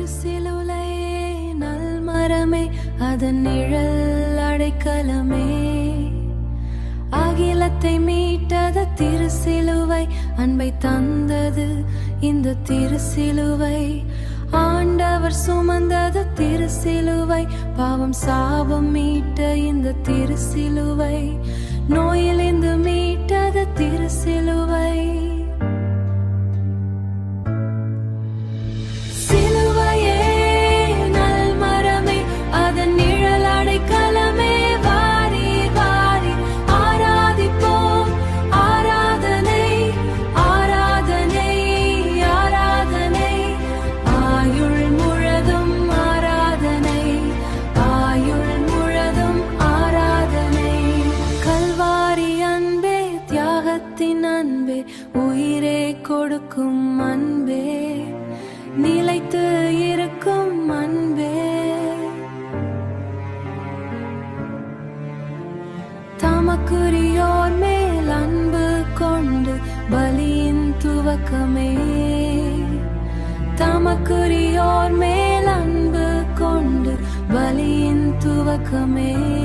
திருசிலுலை நல்மரமே அதன் நிழல் அடைக்கலமே. அகிலத்தை மீட்டது திருசிலுவை, அன்பை தந்தது இந்த திருசிலுவை. ஆண்டவர் சுமந்தது திருசிலுவை, பாவம் சாபம் மீட்ட இந்த திருசிலுவை. நோயிலிருந்து மீட்டது திருசிலுவை. அன்பே, உயிரே கொடுக்கும் அன்பே, நிலைத்து இருக்கும் அன்பே. தமக்குரியோர் மேல் அன்பு கொண்டு பலியின் துவக்கமே. தமக்குரியோர் மேல் அன்பு கொண்டு பலியின் துவக்கமே.